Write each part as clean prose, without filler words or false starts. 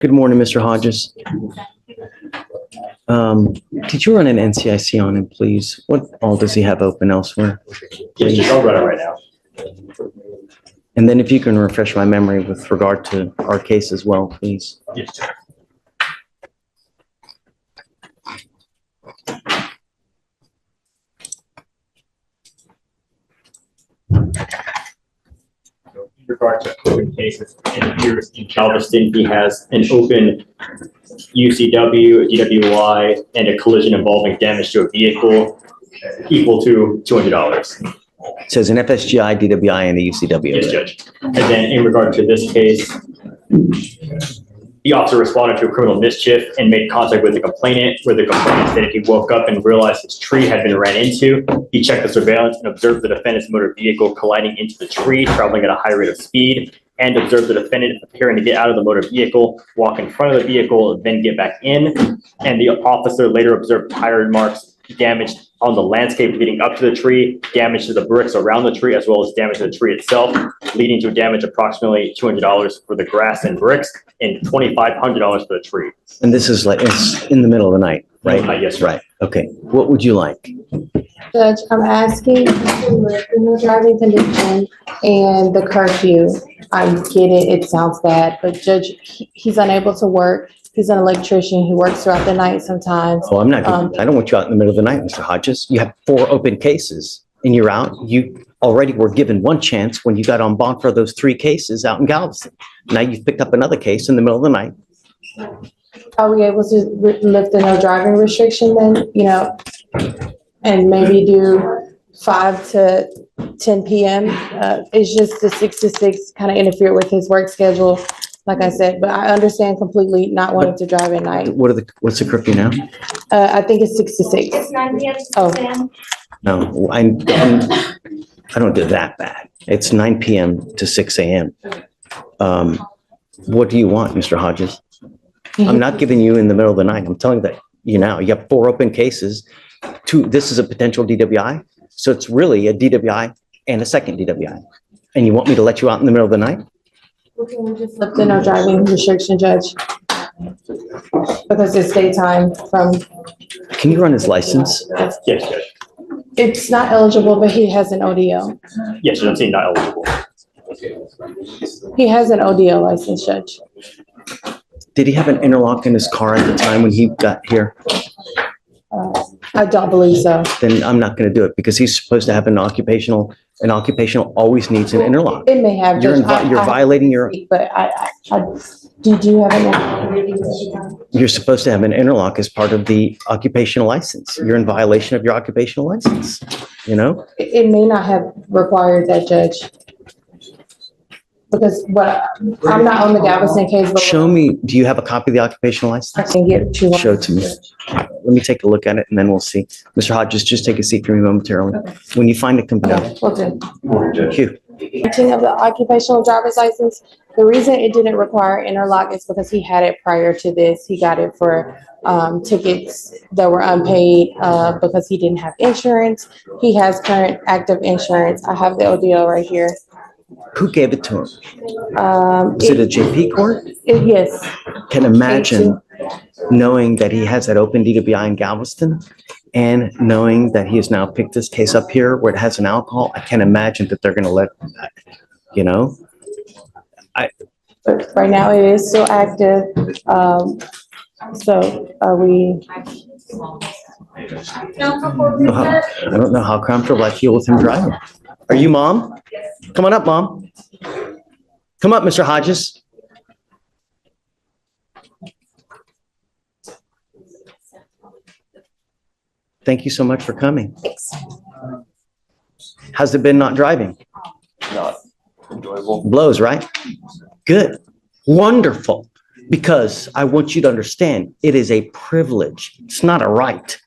Good morning, Mr. Hodges. Did you run an NCIC on him, please? What all does he have open elsewhere? Yes, I'll run it right now. And then if you can refresh my memory with regard to our case as well, please. Yes, sir. In regard to open cases, it appears in Galveston, he has an open UCW, a DWI, and a collision involving damage to a vehicle equal to $200. It says an FSGI, DWI, and a UCW. Yes, Judge. And then in regard to this case, the officer responded to a criminal mischief and made contact with the complainant, where the complainant stated he woke up and realized his tree had been ran into. He checked the surveillance and observed the defendant's motor vehicle colliding into the tree, traveling at a high rate of speed, and observed the defendant appearing to get out of the motor vehicle, walk in front of the vehicle, then get back in. And the officer later observed tire marks damaged on the landscape leading up to the tree, damage to the bricks around the tree, as well as damage to the tree itself, leading to damage approximately $200 for the grass and bricks and $2,500 for the tree. And this is like, it's in the middle of the night, right? Yes, sir. Right. Okay. What would you like? Judge, I'm asking for the driving condition and the curfew. I get it, it sounds bad, but Judge, he's unable to work. He's an electrician. He works throughout the night sometimes. Oh, I'm not, I don't want you out in the middle of the night, Mr. Hodges. You have 4 open cases and you're out. You already were given one chance when you got on bond for those 3 cases out in Galveston. Now you've picked up another case in the middle of the night. Are we able to lift the no driving restriction then, and maybe do 5 to 10 p.m.? It's just the 6 to 6 kind of interfere with his work schedule, like I said, but I understand completely not wanting to drive at night. What's the curfew now? I think it's 6 to 6. It's 9 p.m. to 6 Oh. a.m. No, I don't do that bad. It's 9 p.m. to 6 a.m. What do you want, Mr. Hodges? I'm not giving you in the middle of the night. I'm telling that you now. You have 4 open cases. 2, this is a potential DWI. So it's really a DWI and a second DWI. And you want me to let you out in the middle of the night? Can we just lift the no driving restriction, Judge? Because it's daytime from, Can you run his license? Yes, Judge. it's not eligible, but he has an ODO. Yes, Judge, I'm saying not eligible. He has an ODO license, Judge. Did he have an interlock in his car at the time when he got here? I don't believe so. Then I'm not going to do it because he's supposed to have an occupational always needs an interlock. It may have. You're Judge. you're violating your, But did you have an? you're supposed to have an interlock as part of the occupational license. You're in violation of your occupational license, It may not have required that, Judge. Because I'm not on the Galveston case, but Show me, do you have a copy of the occupational I license? can get you one. Show it to me. Let me take a look at it and then we'll see. Mr. Hodges, just take a seat for me momentarily. When you find it, come down. Okay, will do. Thank you. Teaching of the occupational driver's license, the reason it didn't require interlock is because he had it prior to this. He got it for tickets that were unpaid because he didn't have insurance. He has current active insurance. I have the ODO right here. Who gave it to him? Is it a JP court? Yes, Can imagine knowing that he has that open DWI in Galveston and knowing that he has now picked this case up here where it has an alcohol. I can't imagine that they're going to let, but right now it is still active. So are we? I don't know how comfortable I feel with him driving. Are you mom? Come on up, mom. Come up, Mr. Hodges. Thank you so much for coming. How's it been not driving? Not enjoyable. Blows, right? Good. Wonderful. Because I want you to understand, it is a privilege. It's not a right.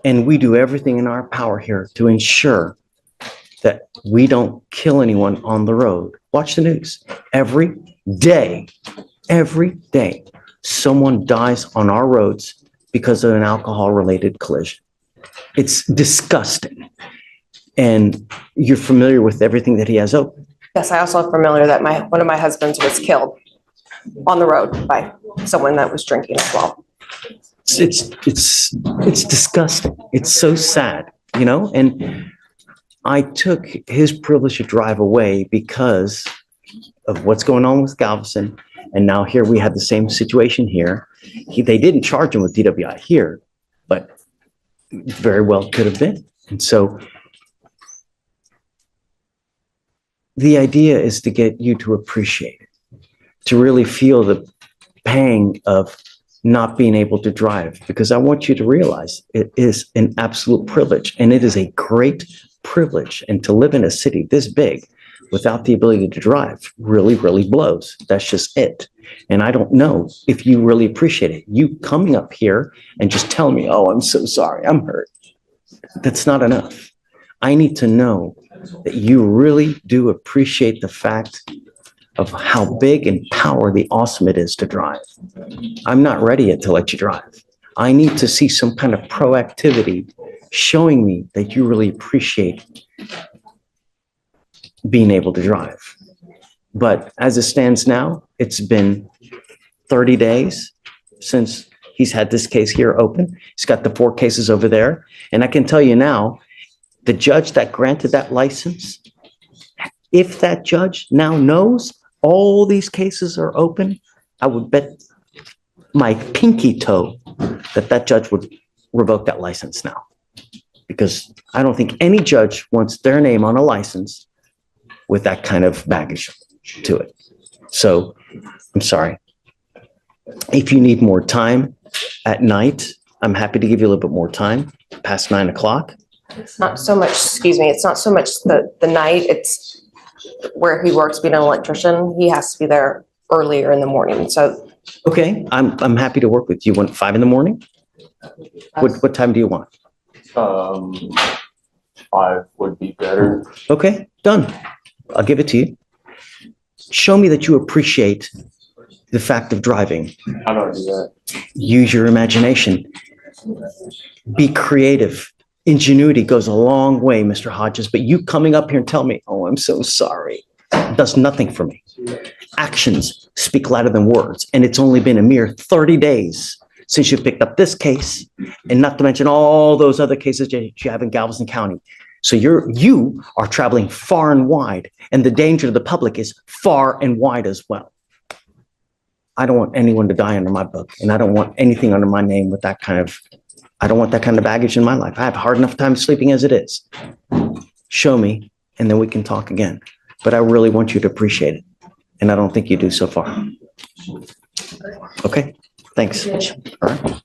And we do everything in our power here to ensure that we don't kill anyone on the road. Watch the news. Every day, someone dies on our roads because of an alcohol-related collision. It's disgusting. And you're familiar with everything that he has open. Yes, I also am familiar that one of my husbands was killed. on the road by someone that was drinking as well. It's disgusting. It's so sad, you know? And I took his privilege to drive away because of what's going on with Galveston. And now here we have the same situation here. They didn't charge him with DWI here, but very well could have been. And so the idea is to get you to appreciate it, to really feel the pang of not being able to drive, because I want you to realize it is an absolute privilege, and it is a great privilege. And to live in a city this big without the ability to drive really, really blows. That's just it. And I don't know if you really appreciate it. You coming up here and just telling me, oh, I'm so sorry, I'm hurt. That's not enough. I need to know that you really do appreciate the fact of how big and powerfully awesome it is to drive. I'm not ready yet to let you drive. I need to see some kind of proactivity showing me that you really appreciate being able to drive. But as it stands now, it's been 30 days since he's had this case here open. He's got the 4 cases over there. And I can tell you now, the judge that granted that license, if that judge now knows all these cases are open, I would bet my pinky toe that that judge would revoke that license now. Because I don't think any judge wants their name on a license with that kind of baggage to it. So I'm sorry. If you need more time at night, I'm happy to give you a little bit more time past 9 o'clock. It's not so much, excuse me, it's not so much the night, it's where he works being an electrician. He has to be there earlier in the morning. So Okay, I'm happy to work with you. You want 5 in the morning? What time do you want? 5 would be better. Okay, done. I'll give it to you. Show me that you appreciate the fact of driving. How do I do that? Use your imagination. Be creative. Ingenuity goes a long way, Mr. Hodges, but you coming up here and tell me, oh, I'm so sorry, does nothing for me. Actions speak louder than words, and it's only been a mere 30 days since you picked up this case, and not to mention all those other cases that you have in Galveston County. So you are traveling far and wide, and the danger to the public is far and wide as well. I don't want anyone to die under my book, and I don't want anything under my name with that kind of, I don't want that kind of baggage in my life. I have a hard enough time sleeping as it is. Show me, and then we can talk again. But I really want you to appreciate it, and I don't think you do so far. Okay, thanks. All right.